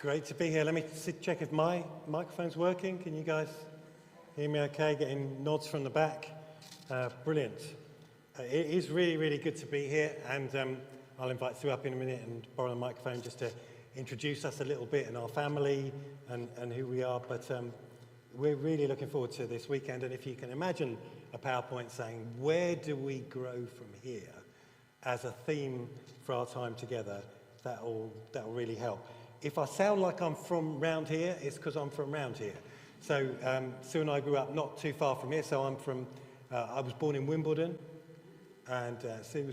Great to be here. Let me check if my microphone's working. Can you guys hear me okay? Getting nods from the back. Brilliant. It is really, really good to be here, and I'll invite Sue up in a minute and borrow the microphone just to introduce us a little bit and our family and who we are. But we're really looking forward to this weekend, and if you can imagine a PowerPoint saying, where do we grow from here as a theme for our time together, that'll really help. If I sound like I'm from round here, it's because I'm from round here. So Sue and I grew up not too far from here. So I was born in Wimbledon, and Sue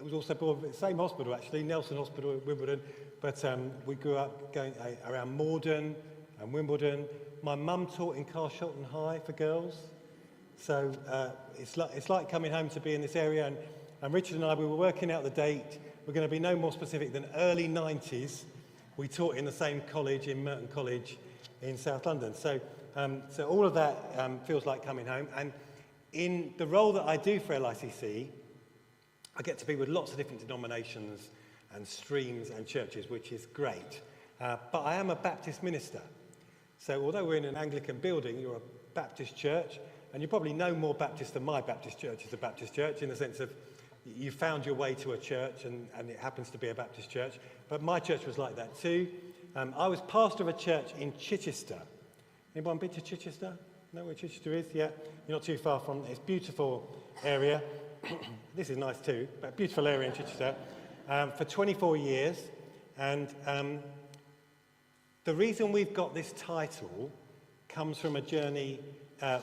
was also born at the same hospital actually, Nelson Hospital in Wimbledon. But we grew up going around Morden and Wimbledon. My mum taught in Carshalton High for girls. So it's like coming home to be in this area. And Richard and I, we were working out the date. We're going to be no more specific than early 90s. We taught in the same college, in Merton College in South London. So all of that feels like coming home. And in the role that I do for LICC, I get to be with lots of different denominations and streams and churches, which is great. But I am a Baptist minister. So although we're in an Anglican building, you're a Baptist church, and you probably know more Baptist than my Baptist church is a Baptist church, in the sense of you found your way to a church, and it happens to be a Baptist church. But my church was like that too. I was pastor of a church in Chichester. Anyone been to Chichester? Know where Chichester is? Yeah, you're not too far from it. It's a beautiful area. This is nice too, but beautiful area in Chichester. For 24 years. And the reason we've got this title comes from a journey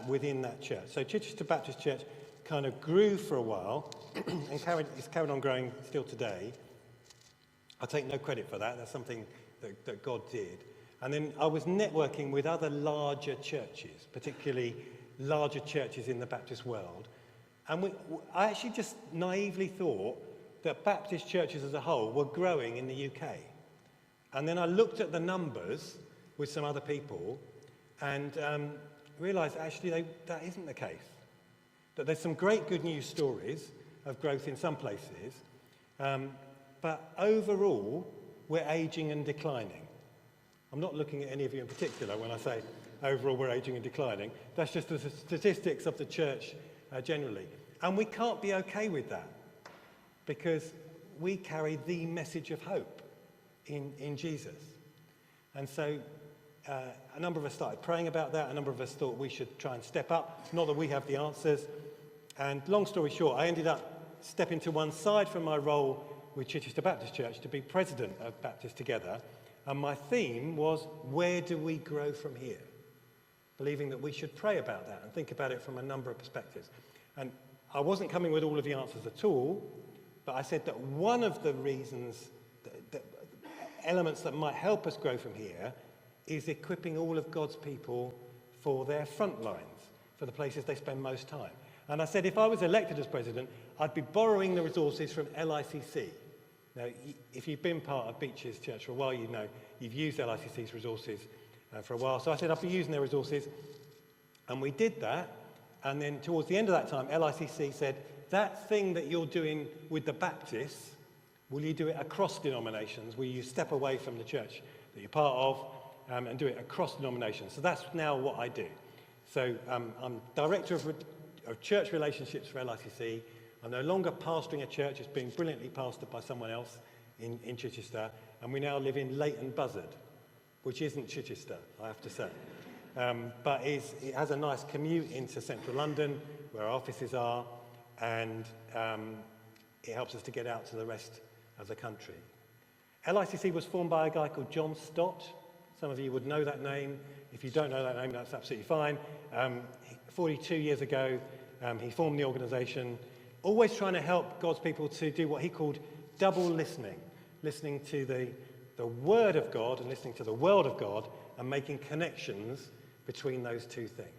within that church. So Chichester Baptist Church kind of grew for a while and it's carried on growing still today. I take no credit for that. That's something that God did. And then I was networking with other larger churches, particularly larger churches in the Baptist world. And I actually just naively thought that Baptist churches as a whole were growing in the UK. And then I looked at the numbers with some other people and realised actually that isn't the case. That there's some great good news stories of growth in some places, but overall, we're ageing and declining. I'm not looking at any of you in particular when I say overall we're ageing and declining. That's just the statistics of the church generally. And we can't be okay with that because we carry the message of hope in Jesus. And so a number of us started praying about that. A number of us thought we should try and step up. Not that we have the answers. And long story short, I ended up stepping to one side from my role with Chichester Baptist Church to be president of Baptist Together. And my theme was, where do we grow from here? Believing that we should pray about that and think about it from a number of perspectives. And I wasn't coming with all of the answers at all, but I said that one of the reasons, the elements that might help us grow from here is equipping all of God's people for their front lines, for the places they spend most time. And I said if I was elected as president, I'd be borrowing the resources from LICC. Now, if you've been part of Beeches Church for a while, you know you've used LICC's resources for a while. So I said I'd be using their resources. And we did that. And then towards the end of that time, LICC said, that thing that you're doing with the Baptists, will you do it across denominations? Will you step away from the church that you're part of and do it across denominations? So that's now what I do. So I'm director of church relationships for LICC. I'm no longer pastoring a church. It's being brilliantly pastored by someone else in Chichester. And we now live in Leighton Buzzard, which isn't Chichester, I have to say. But it has a nice commute into central London, where our offices are, and it helps us to get out to the rest of the country. LICC was formed by a guy called John Stott. Some of you would know that name. If you don't know that name, that's absolutely fine. 42 years ago, he formed the organisation, always trying to help God's people to do what he called double listening to the Word of God and listening to the world of God and making connections between those two things.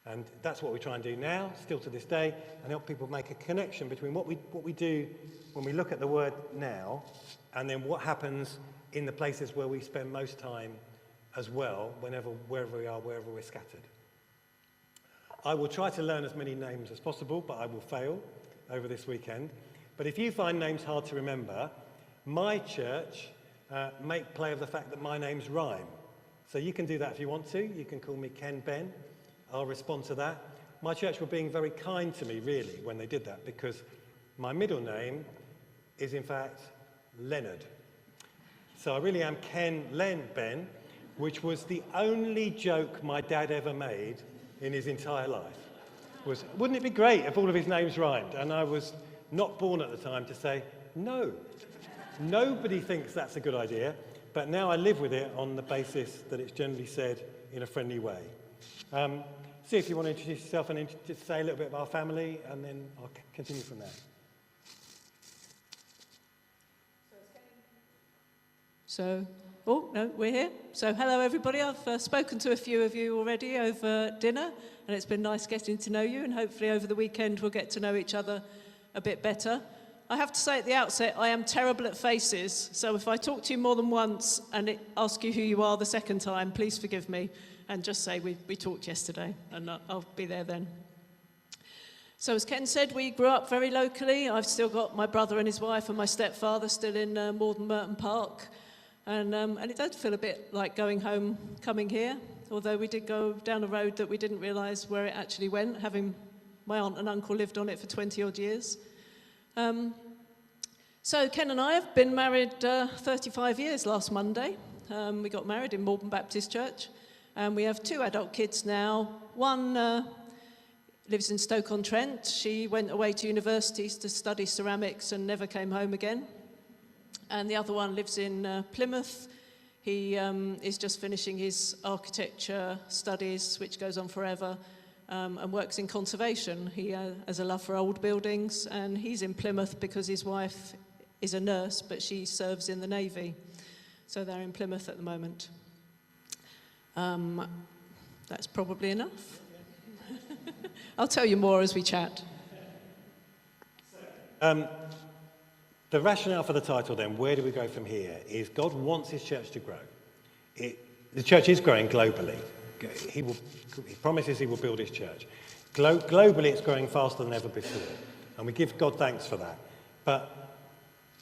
And that's what we try and do now, still to this day, and help people make a connection between what we do when we look at the Word now and then what happens in the places where we spend most time as well, wherever we are, wherever we're scattered. I will try to learn as many names as possible, but I will fail over this weekend. But if you find names hard to remember, my church make play of the fact that my name's Rhyme. So you can do that if you want to. You can call me Ken Ben. I'll respond to that. My church were being very kind to me, really, when they did that, because my middle name is, in fact, Leonard. So I really am Ken Len Ben, which was the only joke my dad ever made in his entire life. Wouldn't it be great if all of his names rhymed? And I was not born at the time to say, no, nobody thinks that's a good idea, but now I live with it on the basis that it's generally said in a friendly way. See if you want to introduce yourself and just say a little bit about our family, and then I'll continue from there. Oh, no, we're here. So hello, everybody. I've spoken to a few of you already over dinner, and it's been nice getting to know you, and hopefully over the weekend we'll get to know each other a bit better. I have to say at the outset, I am terrible at faces, so if I talk to you more than once and ask you who you are the second time, please forgive me, and just say we talked yesterday, and I'll be there then. So as Ken said, we grew up very locally. I've still got my brother and his wife and my stepfather still in Morden Merton Park. And it did feel a bit like going home, coming here, although we did go down a road that we didn't realise where it actually went, having my aunt and uncle lived on it for 20-odd years. So Ken and I have been married 35 years last Monday. We got married in Morden Baptist Church, and we have 2 adult kids now. One lives in Stoke-on-Trent. She went away to universities to study ceramics and never came home again. And the other one lives in Plymouth. He is just finishing his architecture studies, which goes on forever, and works in conservation. He has a love for old buildings, and he's in Plymouth because his wife is a nurse, but she serves in the Navy. So they're in Plymouth at the moment. That's probably enough. I'll tell you more as we chat. The rationale for the title then, where do we go from here, is God wants his church to grow. The church is growing globally. He promises he will build his church. Globally, it's growing faster than ever before, and we give God thanks for that. But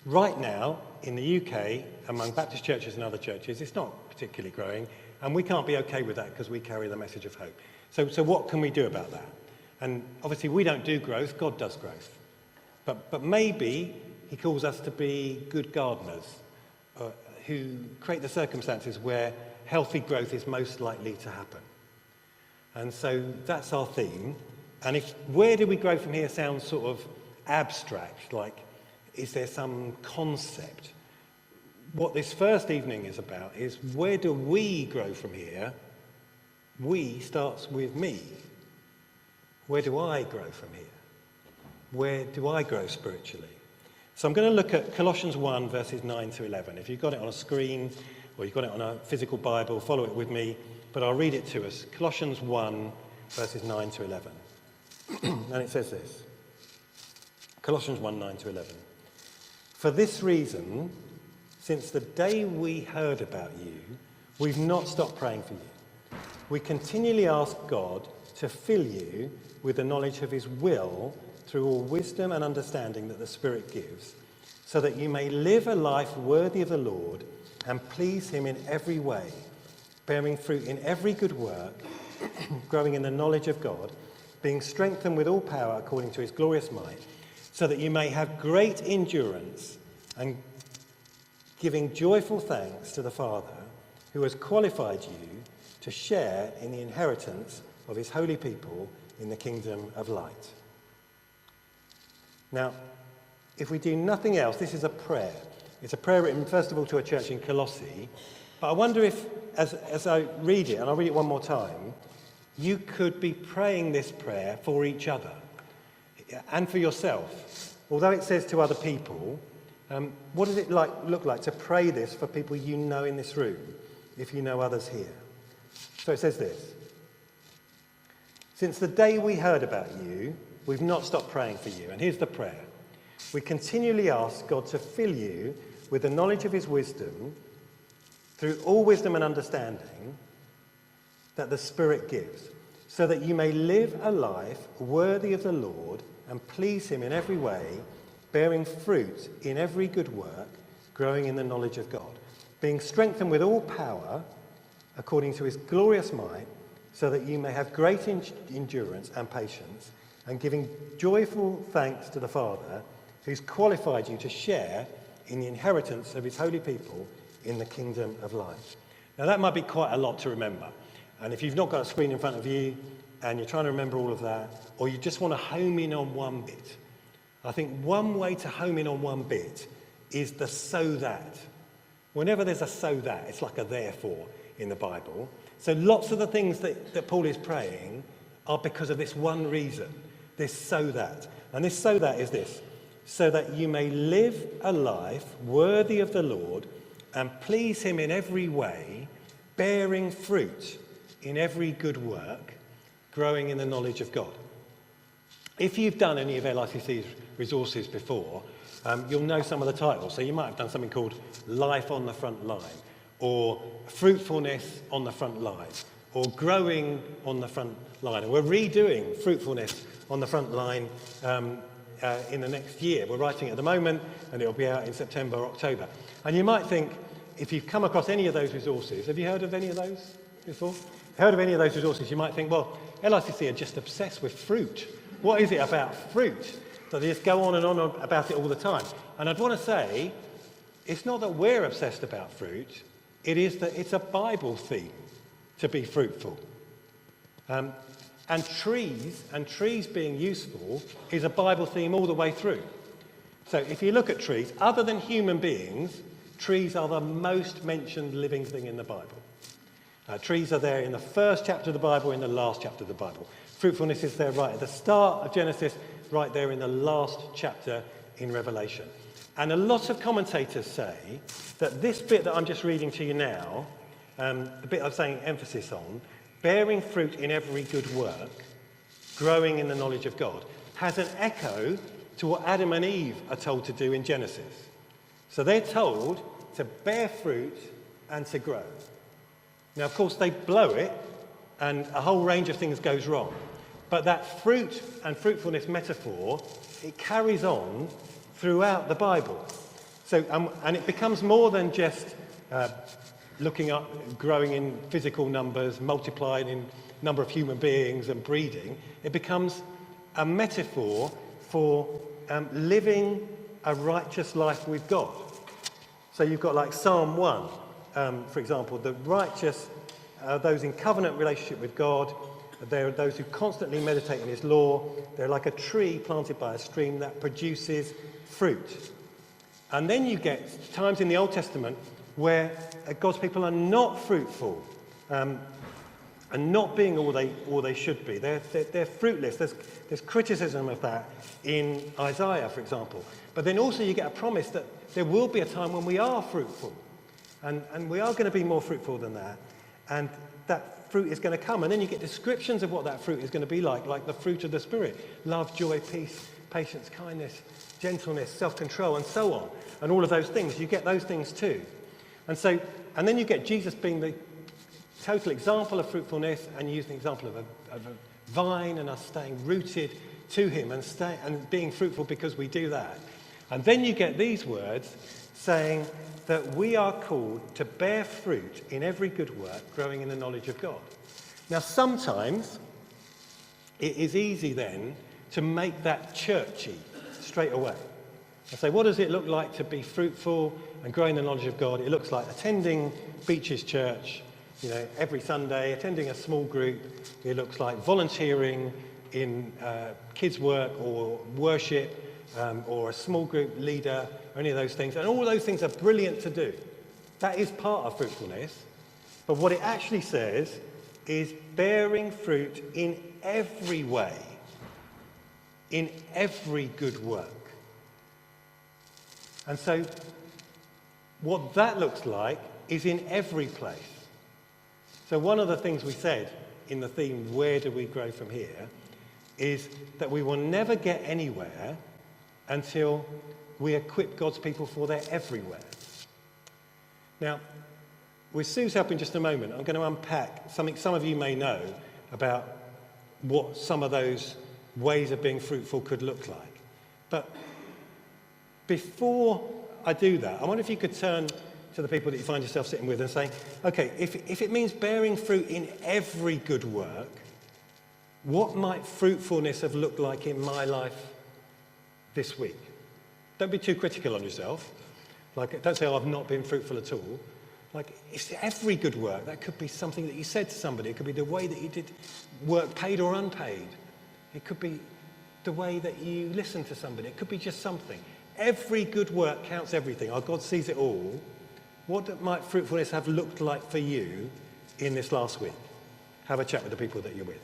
right now, in the UK, among Baptist churches and other churches, it's not particularly growing, and we can't be okay with that because we carry the message of hope. So what can we do about that? And obviously, we don't do growth, God does growth. But maybe he calls us to be good gardeners who create the circumstances where healthy growth is most likely to happen. And so that's our theme. And where do we grow from here sounds sort of abstract, like is there some concept? What this first evening is about is where do we grow from here? We starts with me. Where do I grow from here? Where do I grow spiritually? So I'm going to look at Colossians 1, verses 9 to 11. If you've got it on a screen or you've got it on a physical Bible, follow it with me, but I'll read it to us. Colossians 1, verses 9 to 11. And it says this. Colossians 1, 9 to 11. For this reason, since the day we heard about you, we've not stopped praying for you. We continually ask God to fill you with the knowledge of his will through all wisdom and understanding that the Spirit gives, so that you may live a life worthy of the Lord and please him in every way, bearing fruit in every good work, growing in the knowledge of God, being strengthened with all power according to his glorious might, so that you may have great endurance and giving joyful thanks to the Father who has qualified you to share in the inheritance of his holy people in the kingdom of light. Now, if we do nothing else, this is a prayer. It's a prayer written, first of all, to a church in Colossae. But I wonder if, as I read it, and I'll read it one more time, you could be praying this prayer for each other and for yourself. Although it says to other people, what does it look like to pray this for people you know in this room, if you know others here? So it says this. Since the day we heard about you, we've not stopped praying for you. And here's the prayer. We continually ask God to fill you with the knowledge of his wisdom, through all wisdom and understanding that the Spirit gives, so that you may live a life worthy of the Lord and please him in every way, bearing fruit in every good work, growing in the knowledge of God. being strengthened with all power according to his glorious might, so that you may have great endurance and patience, and giving joyful thanks to the Father, who's qualified you to share in the inheritance of his holy people in the kingdom of light. Now that might be quite a lot to remember. And if you've not got a screen in front of you and you're trying to remember all of that, or you just want to home in on one bit, I think one way to home in on one bit is the so that. Whenever there's a so that, it's like a therefore in the Bible. So lots of the things that Paul is praying are because of this one reason, this so that. And this so that is this: so that you may live a life worthy of the Lord and please him in every way, bearing fruit in every good work, growing in the knowledge of God. If you've done any of LICC's resources before, you'll know some of the titles. So you might have done something called Life on the Front Line, or Fruitfulness on the Front Line, or Growing on the Front Line. And we're redoing Fruitfulness on the Front Line in the next year. We're writing it at the moment, and it'll be out in September or October. And you might think, if you've come across any of those resources, have you heard of any of those before? Heard of any of those resources, you might think, well, LICC are just obsessed with fruit. What is it about fruit? So they just go on and on about it all the time. And I'd want to say, it's not that we're obsessed about fruit, it is that it's a Bible theme to be fruitful. And trees being useful is a Bible theme all the way through. So if you look at trees, other than human beings, trees are the most mentioned living thing in the Bible. Trees are there in the first chapter of the Bible, in the last chapter of the Bible. Fruitfulness is there right at the start of Genesis, right there in the last chapter in Revelation. And a lot of commentators say that this bit that I'm just reading to you now, the bit I'm saying emphasis on, bearing fruit in every good work, growing in the knowledge of God, has an echo to what Adam and Eve are told to do in Genesis. So they're told to bear fruit and to grow. Now, of course, they blow it, and a whole range of things goes wrong. But that fruit and fruitfulness metaphor, it carries on throughout the Bible. So, and it becomes more than just looking up, growing in physical numbers, multiplying in number of human beings and breeding. It becomes a metaphor for living a righteous life with God. So you've got like Psalm 1, for example, the righteous are those in covenant relationship with God. They're those who constantly meditate on his law. They're like a tree planted by a stream that produces fruit. And then you get times in the Old Testament where God's people are not fruitful and not being all they should be. They're fruitless. There's criticism of that in Isaiah, for example. But then also you get a promise that there will be a time when we are fruitful. And we are going to be more fruitful than that. And that fruit is going to come. And then you get descriptions of what that fruit is going to be like the fruit of the Spirit. Love, joy, peace, patience, kindness, gentleness, self-control, and so on. And all of those things. You get those things too. And then you get Jesus being the total example of fruitfulness, and you use the example of a vine and us staying rooted to him and being fruitful because we do that. And then you get these words saying that we are called to bear fruit in every good work, growing in the knowledge of God. Now, sometimes it is easy then to make that churchy straight away. And say, what does it look like to be fruitful and growing in the knowledge of God? It looks like attending Beeches church, every Sunday, attending a small group. It looks like volunteering in kids' work or worship, or a small group leader, or any of those things. And all those things are brilliant to do. That is part of fruitfulness. But what it actually says is bearing fruit in every way, in every good work. And so what that looks like is in every place. So one of the things we said in the theme, where do we grow from here, is that we will never get anywhere until we equip God's people for their everywhere. Now, with Sue's help in just a moment, I'm going to unpack something some of you may know about what some of those ways of being fruitful could look like. But before I do that, I wonder if you could turn to the people that you find yourself sitting with and saying, okay, if it means bearing fruit in every good work, what might fruitfulness have looked like in my life this week? Don't be too critical on yourself. Like, don't say, oh, I've not been fruitful at all. Like, it's every good work. That could be something that you said to somebody. It could be the way that you did work, paid or unpaid. It could be the way that you listened to somebody. It could be just something. Every good work counts everything. Our God sees it all. What might fruitfulness have looked like for you in this last week? Have a chat with the people that you're with.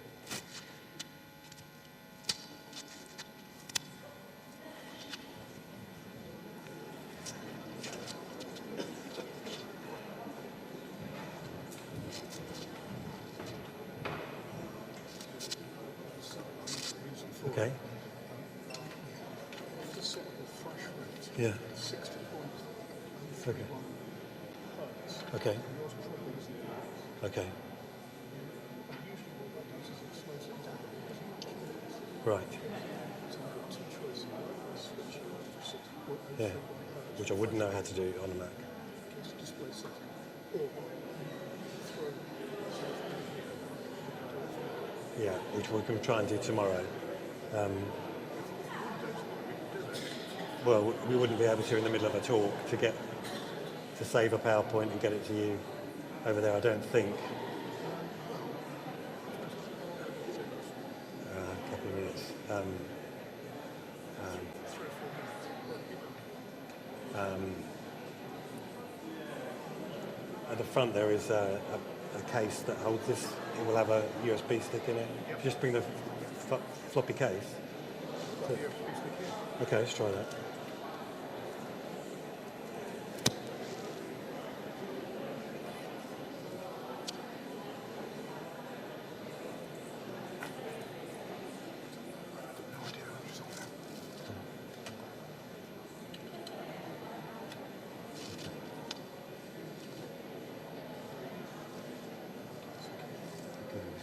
Okay. Yeah. Okay. Okay. Okay. Right. Yeah. Which I wouldn't know how to do on a Mac. Yeah, which we can try and do tomorrow. Well, we wouldn't be able to in the middle of a talk to save a PowerPoint and get it to you over there, I don't think. A couple of minutes. At the front there is a case that holds this. It will have a USB stick in it. Just bring the floppy case. So, okay, let's try that.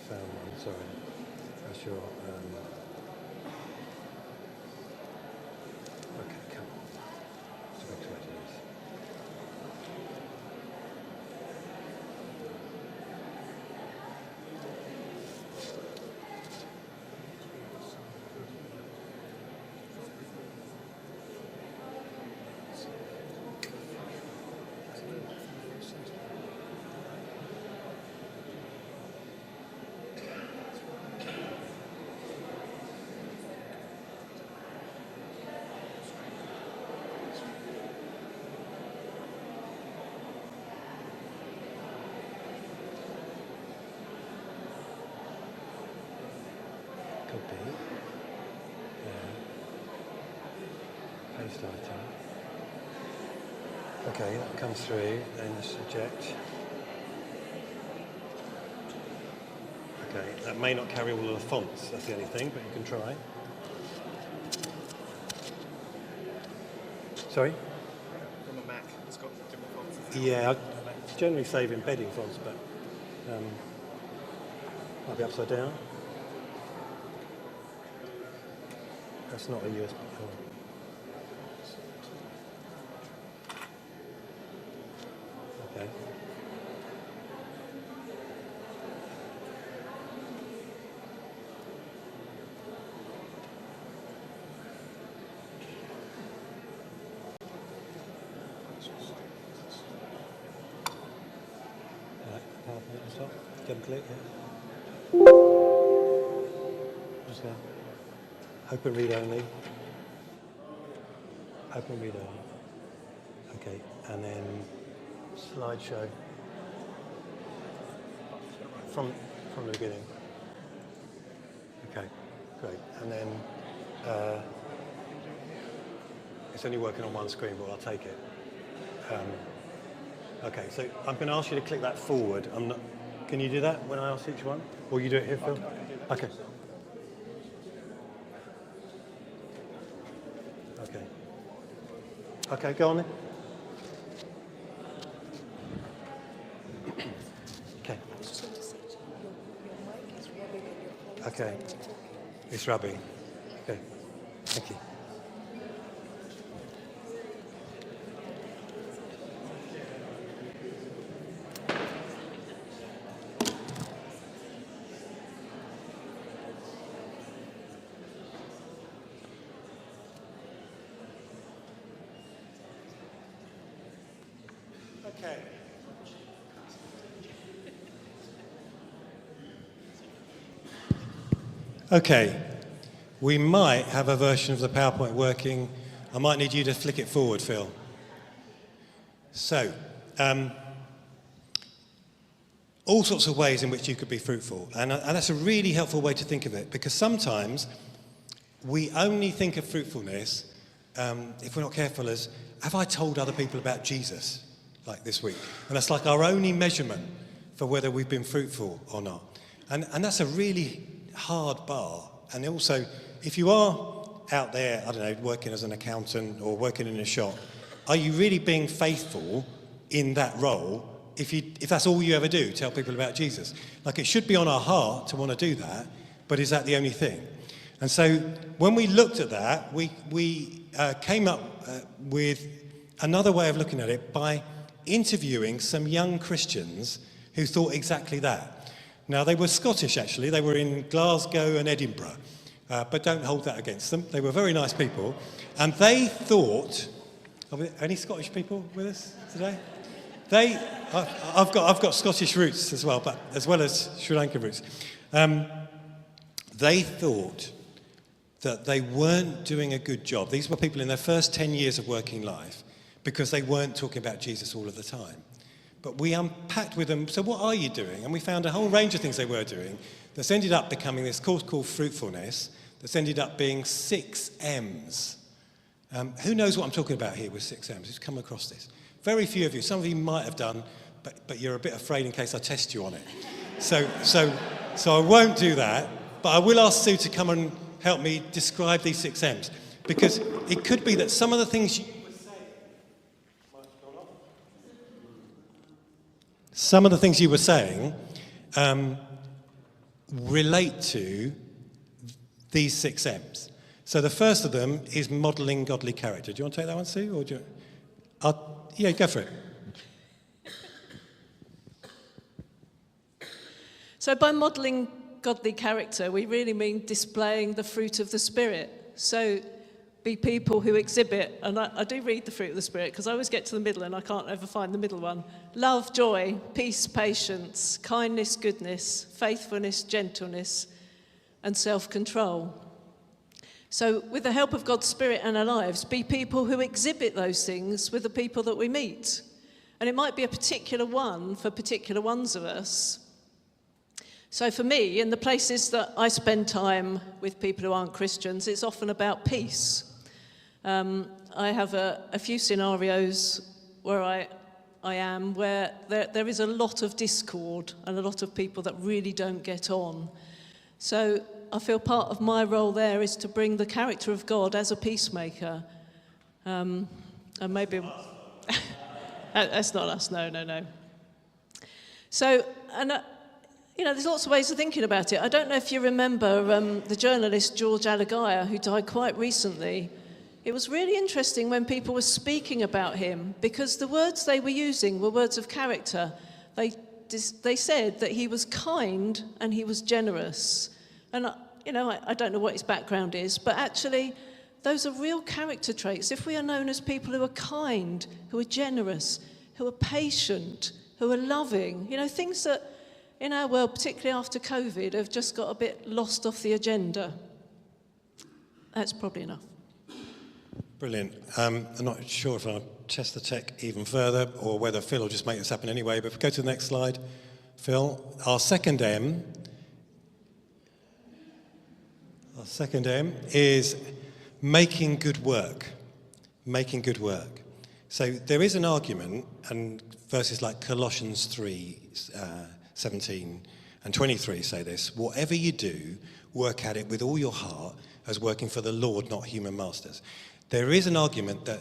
Found one, sorry. That's your, okay, come on. Let's go to ideas. Copy. Paste item. Okay, that comes through, then just eject. Okay, that may not carry all of the fonts, that's the only thing, but you can try. Sorry? From a Mac, it's got different fonts. Yeah, I generally save embedding fonts, but might be upside down. That's not a USB. Oh. Okay. PowerPoint at the top. Double click, yeah. Just go. Open read only. Open read only. Okay, and then slideshow from the beginning. Okay, great. And then it's only working on one screen, but I'll take it. Okay, so I'm going to ask you to click that forward. Can you do that when I ask each one? Or you do it here, Phil? Okay. Okay. Okay, go on then. Okay. Okay. It's rubbing. Okay. Thank you. Okay. Okay, we might have a version of the PowerPoint working. I might need you to flick it forward, Phil. So, all sorts of ways in which you could be fruitful. And that's a really helpful way to think of it, because sometimes we only think of fruitfulness, if we're not careful, as, have I told other people about Jesus, like this week? And that's like our only measurement for whether we've been fruitful or not. And that's a really hard bar. And also, if you are out there, I don't know, working as an accountant or working in a shop, are you really being faithful in that role if that's all you ever do, tell people about Jesus? Like, it should be on our heart to want to do that, but is that the only thing? And so when we looked at that, we came up with another way of looking at it by interviewing some young Christians who thought exactly that. Now, they were Scottish, actually. They were in Glasgow and Edinburgh, but don't hold that against them. They were very nice people. And they thought... Are there any Scottish people with us today? I've got Scottish roots as well, but as well as Sri Lankan roots. They thought that they weren't doing a good job. These were people in their first 10 years of working life because they weren't talking about Jesus all of the time. But we unpacked with them, so what are you doing? And we found a whole range of things they were doing that's ended up becoming this course called Fruitfulness, that's ended up being 6 M's. Who knows what I'm talking about here with 6 M's? Who's come across this? Very few of you. Some of you might have done, but you're a bit afraid in case I test you on it. So I won't do that, but I will ask Sue to come and help me describe these 6 M's, because it could be that some of the things you were saying... Some of the things you were saying relate to these 6 M's. So the first of them is modelling godly character. Do you want to take that one, Sue? Or do you... yeah, go for it. So by modelling godly character, we really mean displaying the fruit of the Spirit. So be people who exhibit, and I do read the fruit of the Spirit because I always get to the middle and I can't ever find the middle one. Love, joy, peace, patience, kindness, goodness, faithfulness, gentleness, and self-control. So with the help of God's Spirit in our lives, be people who exhibit those things with the people that we meet. And it might be a particular one for particular ones of us. So for me, in the places that I spend time with people who aren't Christians, it's often about peace. I have a few scenarios where I am where there is a lot of discord and a lot of people that really don't get on. So I feel part of my role there is to bring the character of God as a peacemaker. And maybe... That's not us, no. So, and there's lots of ways of thinking about it. I don't know if you remember the journalist George Alagaya, who died quite recently. It was really interesting when people were speaking about him, because the words they were using were words of character. They said that he was kind and he was generous. And, I don't know what his background is, but actually, those are real character traits. If we are known as people who are kind, who are generous, who are patient, who are loving, things that in our world, particularly after COVID, have just got a bit lost off the agenda. That's probably enough. Brilliant. I'm not sure if I'll test the tech even further or whether Phil will just make this happen anyway, but if we go to the next slide, Phil, our second M is making good work. Making good work. So there is an argument, and verses like Colossians 3, 17 and 23 say this: whatever you do, work at it with all your heart as working for the Lord, not human masters. There is an argument that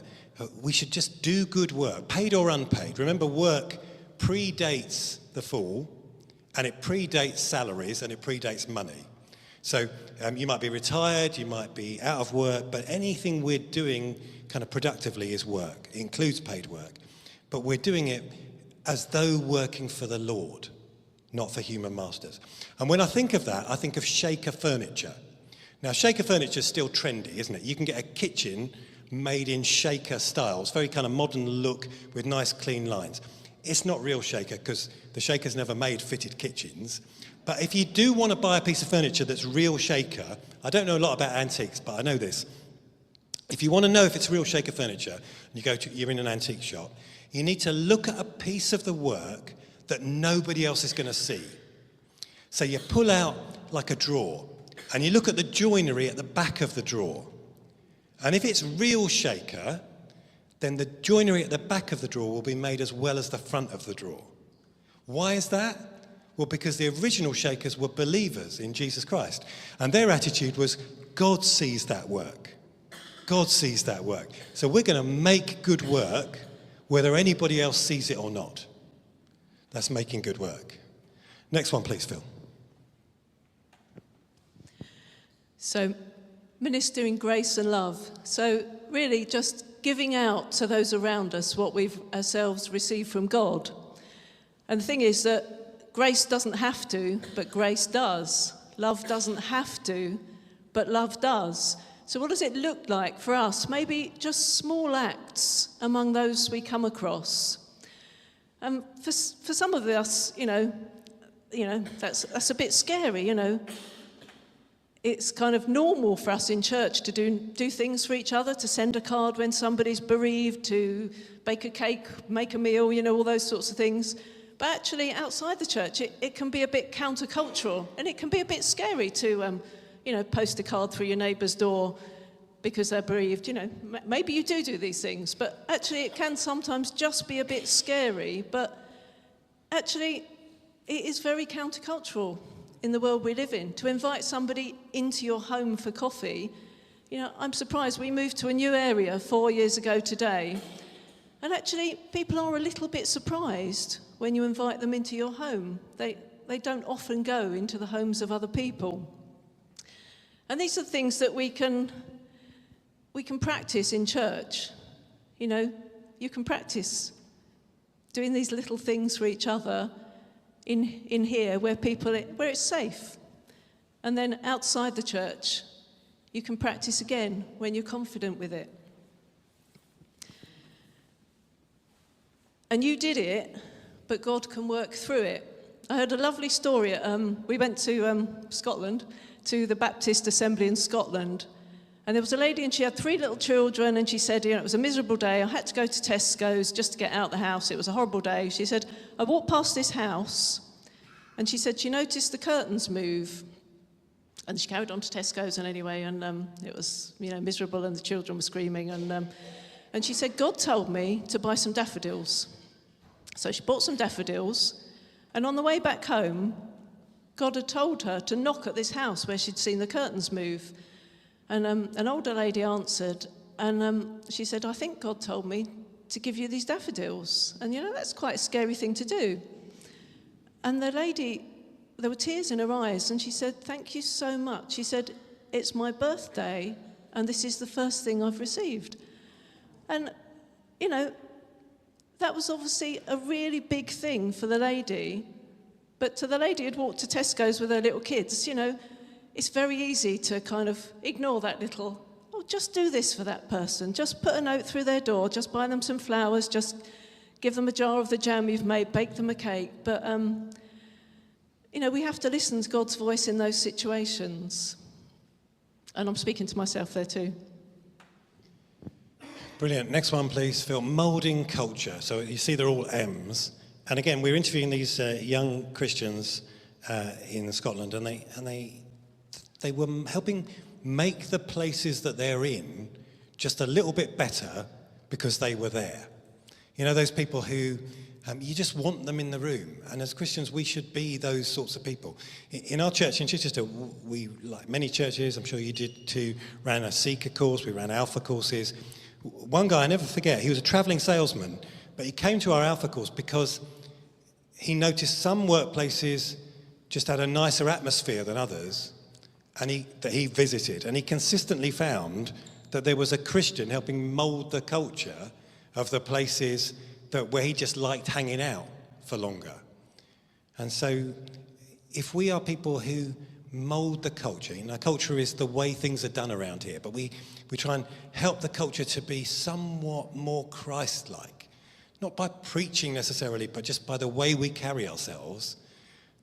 we should just do good work, paid or unpaid. Remember, work predates the fall, and it predates salaries, and it predates money. So you might be retired, you might be out of work, but anything we're doing kind of productively is work. It includes paid work. But we're doing it as though working for the Lord, not for human masters. And when I think of that, I think of shaker furniture. Now, shaker furniture is still trendy, isn't it? You can get a kitchen made in shaker styles, very kind of modern look with nice clean lines. it's not real shaker because the shaker's never made fitted kitchens. But if you do want to buy a piece of furniture that's real shaker, I don't know a lot about antiques, but I know this. If you want to know if it's real shaker furniture, and you're in an antique shop, you need to look at a piece of the work that nobody else is going to see. So you pull out like a drawer, and you look at the joinery at the back of the drawer. And if it's real shaker, then the joinery at the back of the drawer will be made as well as the front of the drawer. Why is that? Well, because the original shakers were believers in Jesus Christ. And their attitude was, God sees that work. God sees that work. So we're going to make good work whether anybody else sees it or not. That's making good work. Next one, please, Phil. So, ministering grace and love. So, really just giving out to those around us what we've ourselves received from God. And the thing is that grace doesn't have to, but grace does. Love doesn't have to, but love does. So what does it look like for us? Maybe just small acts among those we come across. For some of us, that's a bit scary, It's kind of normal for us in church to do things for each other, to send a card when somebody's bereaved, to bake a cake, make a meal, all those sorts of things. But actually, outside the church, it can be a bit countercultural, and it can be a bit scary to, post a card through your neighbour's door because they're bereaved. Maybe you do these things, but actually it can sometimes just be a bit scary. But actually, it is very countercultural in the world we live in, to invite somebody into your home for coffee. I'm surprised. We moved to a new area 4 years ago today, and actually people are a little bit surprised when you invite them into your home. They don't often go into the homes of other people. And these are things that we can practice in church. You can practice doing these little things for each other in here where it's safe. And then outside the church, you can practice again when you're confident with it. And you did it, but God can work through it. I heard a lovely story. We went to Scotland, to the Baptist Assembly in Scotland. And there was a lady, and she had 3 little children, and she said, it was a miserable day. I had to go to Tesco's just to get out of the house. It was a horrible day. She said, I walked past this house, and she said she noticed the curtains move. And she carried on to Tesco's, and anyway, and it was, miserable, and the children were screaming. And she said, God told me to buy some daffodils. So she bought some daffodils, and on the way back home, God had told her to knock at this house where she'd seen the curtains move. And an older lady answered, and she said, I think God told me to give you these daffodils. And, that's quite a scary thing to do. And the lady, there were tears in her eyes, and she said, thank you so much. She said, it's my birthday, and this is the first thing I've received. And, that was obviously a really big thing for the lady. But to the lady who'd walked to Tesco's with her little kids, it's very easy to kind of ignore that little, just do this for that person. Just put a note through their door, just buy them some flowers, just give them a jar of the jam you've made, bake them a cake. But, we have to listen to God's voice in those situations. And I'm speaking to myself there too. Brilliant. Next one, please, Phil. Moulding culture. So you see they're all M's. And again, we're interviewing these young Christians in Scotland, and they were helping make the places that they're in just a little bit better because they were there. Those people who you just want them in the room. And as Christians, we should be those sorts of people. In our church in Chichester, we, like many churches, I'm sure you did too, ran a Seeker course, we ran Alpha courses. One guy I never forget, he was a travelling salesman, but he came to our Alpha course because he noticed some workplaces just had a nicer atmosphere than others, and that he visited. And he consistently found that there was a Christian helping mould the culture of the places where he just liked hanging out for longer. And so if we are people who mould the culture, culture is the way things are done around here, but we try and help the culture to be somewhat more Christ-like, not by preaching necessarily, but just by the way we carry ourselves,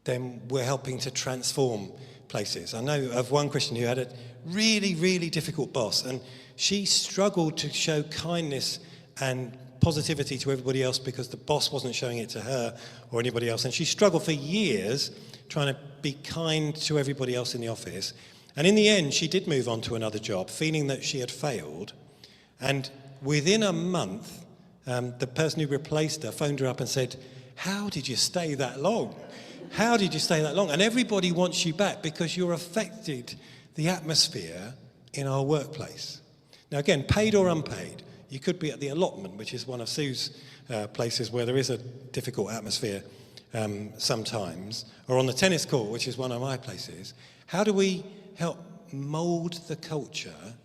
then we're helping to transform places. I know of one Christian who had a really, really difficult boss, and she struggled to show kindness and positivity to everybody else because the boss wasn't showing it to her or anybody else. And she struggled for years trying to be kind to everybody else in the office. And in the end, she did move on to another job, feeling that she had failed. And within a month, the person who replaced her phoned her up and said, "How did you stay that long? How did you stay that long?" And everybody wants you back because you're affected the atmosphere in our workplace. Now again, paid or unpaid, you could be at the allotment, which is one of Sue's places where there is a difficult atmosphere sometimes, or on the tennis court, which is one of my places. How do we help mould the culture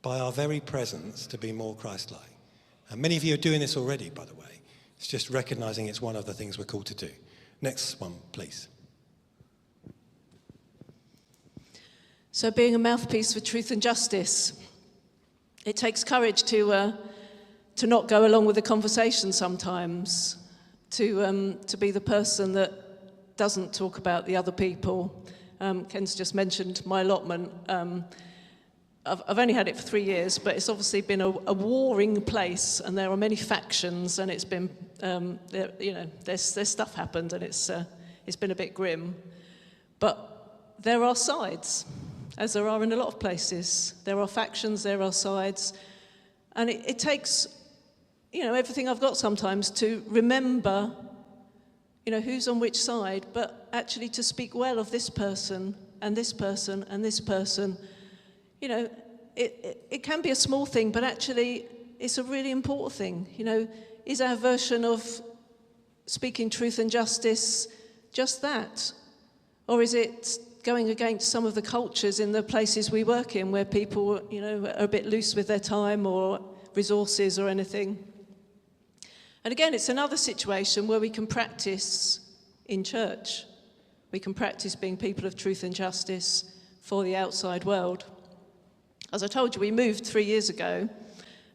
by our very presence to be more Christ-like? And many of you are doing this already, by the way. It's just recognising it's one of the things we're called to do. Next one, please. So being a mouthpiece for truth and justice, it takes courage to not go along with the conversation sometimes, to be the person that doesn't talk about the other people. Ken's just mentioned my allotment. I've only had it for 3 years, but it's obviously been a warring place, and there are many factions, and it's been, there's stuff happened, and it's been a bit grim. But there are sides, as there are in a lot of places. There are factions, there are sides, and it takes, everything I've got sometimes to remember, who's on which side, but actually to speak well of this person, and this person, and this person. It can be a small thing, but actually it's a really important thing. Is our version of speaking truth and justice just that? Or is it going against some of the cultures in the places we work in where people, are a bit loose with their time or resources or anything? And again, it's another situation where we can practice in church. We can practice being people of truth and justice for the outside world. As I told you, we moved 3 years ago,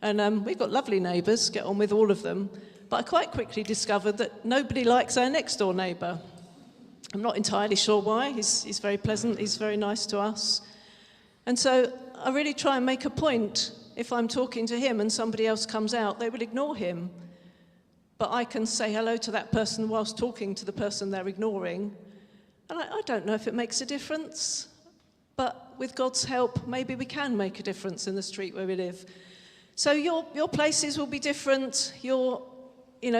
and we've got lovely neighbours, get on with all of them, but I quite quickly discovered that nobody likes our next-door neighbour. I'm not entirely sure why. He's very pleasant, he's very nice to us. And so I really try and make a point. If I'm talking to him and somebody else comes out, they will ignore him. But I can say hello to that person whilst talking to the person they're ignoring. And I don't know if it makes a difference, but with God's help, maybe we can make a difference in the street where we live. So your places will be different.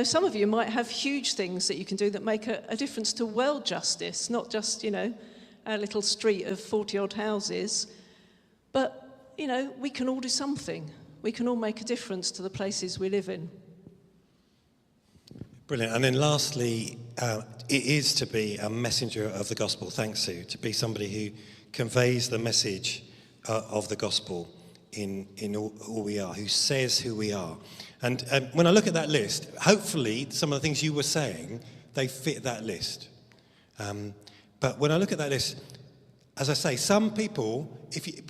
Some of you might have huge things that you can do that make a difference to world justice, not just, our little street of 40-odd houses. But, we can all do something. We can all make a difference to the places we live in. Brilliant. And then lastly, it is to be a messenger of the gospel. Thanks, Sue. To be somebody who conveys the message of the gospel in all we are, who says who we are. And when I look at that list, hopefully some of the things you were saying, they fit that list. But when I look at that list, as I say, some people,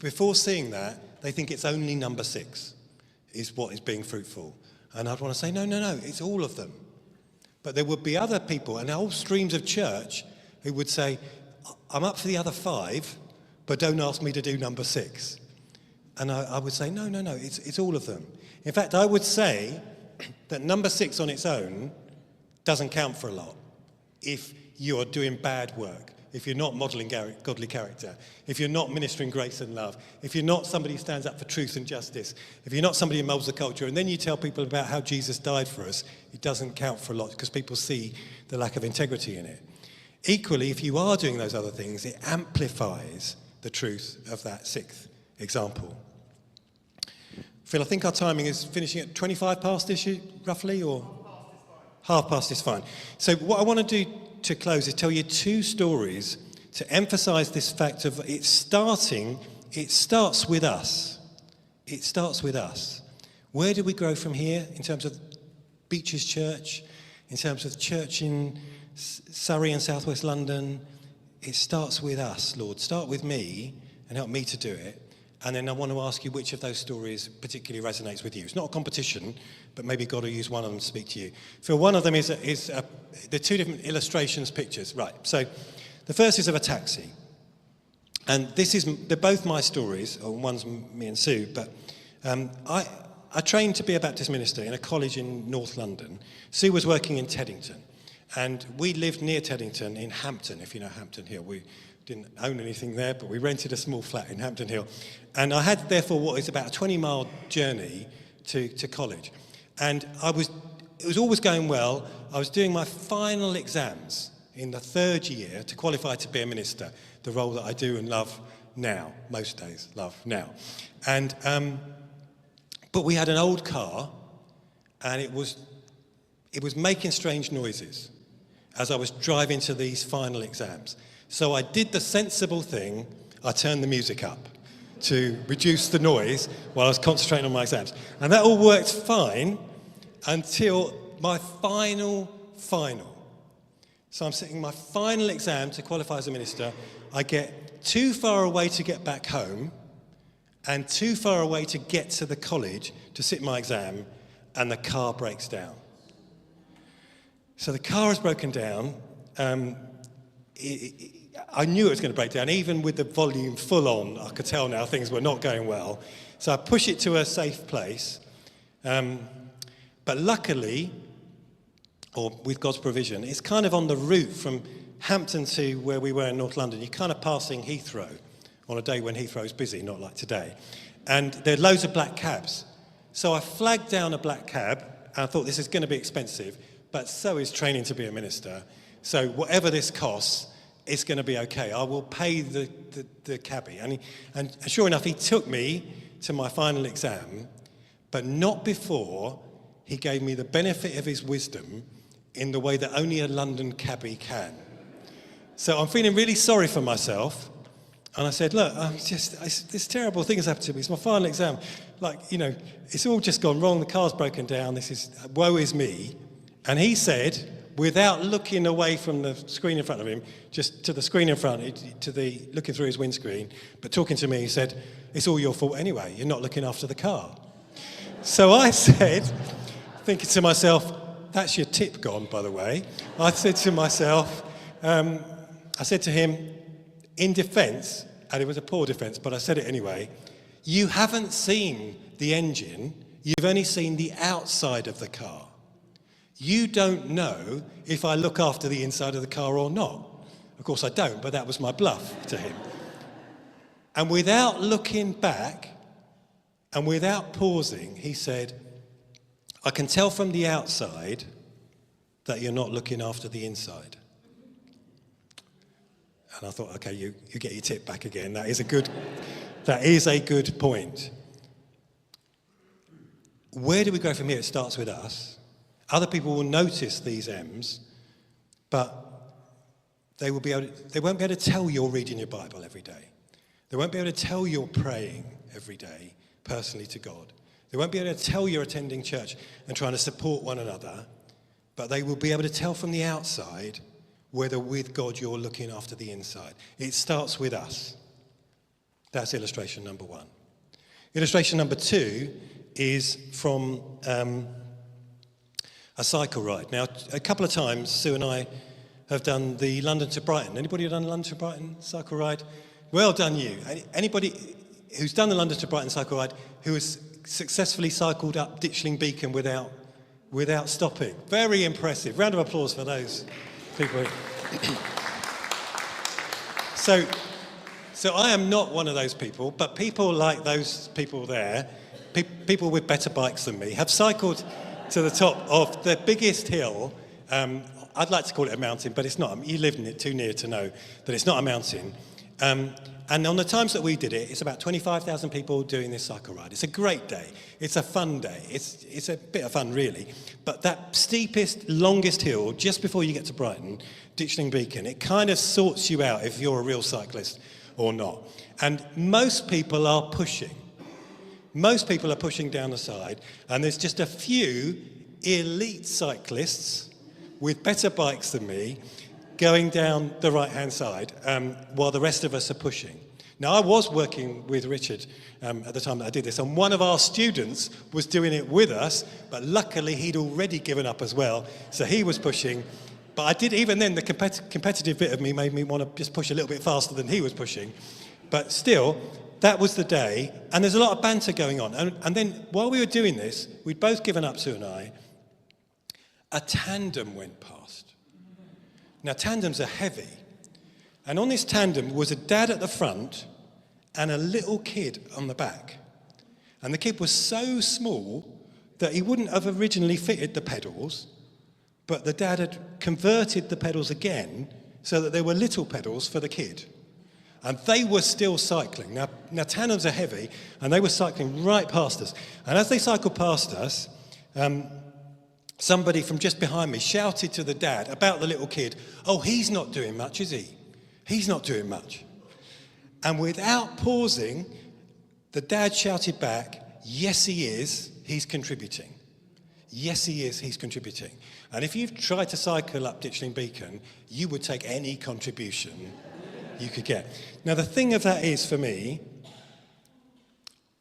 before seeing that, they think it's only number 6 is what is being fruitful. And I'd want to say, no, it's all of them. But there would be other people and whole streams of church who would say, I'm up for the other 5, but don't ask me to do number 6. And I would say, no, it's all of them. In fact, I would say that number 6 on its own doesn't count for a lot if you're doing bad work, if you're not modelling godly character, if you're not ministering grace and love, if you're not somebody who stands up for truth and justice, if you're not somebody who molds the culture, and then you tell people about how Jesus died for us, it doesn't count for a lot because people see the lack of integrity in it. Equally, if you are doing those other things, it amplifies the truth of that 6th example. Phil, I think our timing is finishing at 25 past issue, roughly, or? Half past is fine. So what I want to do to close is tell you 2 stories to emphasise this fact of it starts with us. It starts with us. Where do we grow from here in terms of Beeches Church, in terms of church in Surrey and South West London? It starts with us, Lord. Start with me and help me to do it. And then I want to ask you which of those stories particularly resonates with you. It's not a competition, but maybe God will use one of them to speak to you. So one of them is the two different illustrations, pictures. Right, so the first is of a taxi. And they're both my stories, or one's me and Sue, but I trained to be a Baptist minister in a college in North London. Sue was working in Teddington. And we lived near Teddington in Hampton, if you know Hampton Hill. We didn't own anything there, but we rented a small flat in Hampton Hill. And I had, therefore, what is about a 20-mile journey to college. And it was always going well. I was doing my final exams in the third year to qualify to be a minister, the role that I do and love now, most days love now. And but we had an old car, and it was making strange noises as I was driving to these final exams. So I did the sensible thing. I turned the music up to reduce the noise while I was concentrating on my exams. And that all worked fine until my final. So I'm sitting my final exam to qualify as a minister. I get too far away to get back home and too far away to get to the college to sit my exam, and the car breaks down. So the car has broken down. I knew it was going to break down. Even with the volume full on, I could tell now things were not going well. So I push it to a safe place. But luckily, or with God's provision, it's kind of on the route from Hampton to where we were in North London. You're kind of passing Heathrow on a day when Heathrow's busy, not like today. And there are loads of black cabs. So I flagged down a black cab, and I thought this is going to be expensive, but so is training to be a minister. So whatever this costs, it's going to be okay. I will pay the cabbie. And sure enough, he took me to my final exam, but not before he gave me the benefit of his wisdom in the way that only a London cabbie can. So I'm feeling really sorry for myself. And I said, look, this terrible thing has happened to me. It's my final exam. It's all just gone wrong. The car's broken down. Woe is me. And he said, without looking away from the screen in front of him, just to the screen in front, looking through his windscreen, but talking to me, he said, it's all your fault anyway. You're not looking after the car. So I said, thinking to myself, that's your tip gone, by the way. I said to myself, I said to him, in defence, and it was a poor defence, but I said it anyway, you haven't seen the engine, you've only seen the outside of the car. You don't know if I look after the inside of the car or not. Of course I don't, but that was my bluff to him. And without looking back, and without pausing, he said, I can tell from the outside that you're not looking after the inside. And I thought, okay, you get your tip back again. That is a good point. Where do we go from here? It starts with us. Other people will notice these M's, but they won't be able to tell you're reading your Bible every day. They won't be able to tell you're praying every day personally to God. They won't be able to tell you're attending church and trying to support one another, but they will be able to tell from the outside whether with God you're looking after the inside. It starts with us. That's illustration number one. Illustration number two is from a cycle ride. Now, a couple of times, Sue and I have done the London to Brighton. Anybody have done London to Brighton cycle ride? Well done you. Anybody who's done the London to Brighton cycle ride who has successfully cycled up Ditchling Beacon without stopping? Very impressive. Round of applause for those people. So I am not one of those people, but people like those people there, people with better bikes than me, have cycled to the top of the biggest hill. I'd like to call it a mountain, but it's not. You live in it too near to know that it's not a mountain. And on the times that we did it, it's about 25,000 people doing this cycle ride. It's a great day. It's a fun day. It's a bit of fun, really. But that steepest, longest hill, just before you get to Brighton, Ditchling Beacon, it kind of sorts you out if you're a real cyclist or not. And most people are pushing. Most people are pushing down the side, and there's just a few elite cyclists with better bikes than me going down the right-hand side while the rest of us are pushing. Now, I was working with Richard at the time that I did this, and one of our students was doing it with us, but luckily he'd already given up as well, so he was pushing. But I did, even then, the competitive bit of me made me want to just push a little bit faster than he was pushing. But still, that was the day, and there's a lot of banter going on. And then, while we were doing this, we'd both given up, Sue and I, a tandem went past. Now, tandems are heavy. And on this tandem was a dad at the front and a little kid on the back. And the kid was so small that he wouldn't have originally fitted the pedals, but the dad had converted the pedals again so that there were little pedals for the kid. And they were still cycling. Now tandems are heavy, and they were cycling right past us. And as they cycled past us, somebody from just behind me shouted to the dad about the little kid, "Oh, he's not doing much, is he? He's not doing much." And without pausing, the dad shouted back, "Yes, he is. He's contributing. Yes, he is. He's contributing." And if you've tried to cycle up Ditchling Beacon, you would take any contribution you could get. Now, the thing of that is, for me,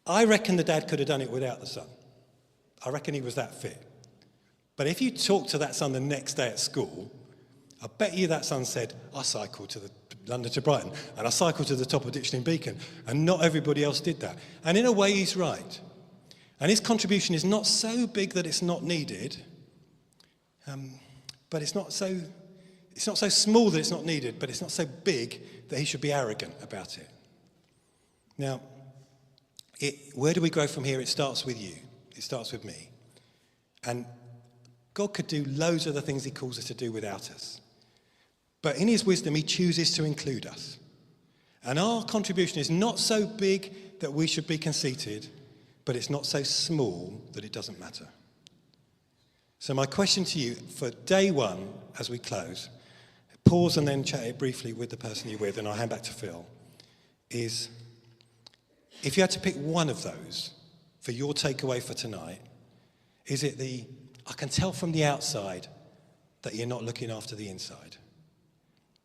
I reckon the dad could have done it without the son. I reckon he was that fit. But if you talk to that son the next day at school, I bet you that son said, "I cycled to London to Brighton, and I cycled to the top of Ditchling Beacon," and not everybody else did that. And in a way, he's right. And his contribution is not so big that it's not needed, but it's not so small that it's not needed, but it's not so big that he should be arrogant about it. Now, where do we grow from here? It starts with you. It starts with me. And God could do loads of the things he calls us to do without us. But in his wisdom, he chooses to include us. And our contribution is not so big that we should be conceited, but it's not so small that it doesn't matter. So my question to you for day one, as we close, pause and then chat it briefly with the person you're with, and I'll hand back to Phil, is if you had to pick one of those for your takeaway for tonight, is it I can tell from the outside that you're not looking after the inside?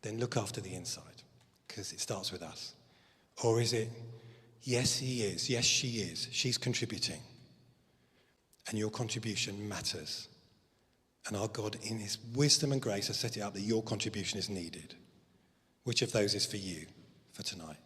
Then look after the inside, because it starts with us. Or is it, yes, he is, yes, she is, she's contributing, and your contribution matters. And our God, in his wisdom and grace, has set it up that your contribution is needed. Which of those is for you for tonight?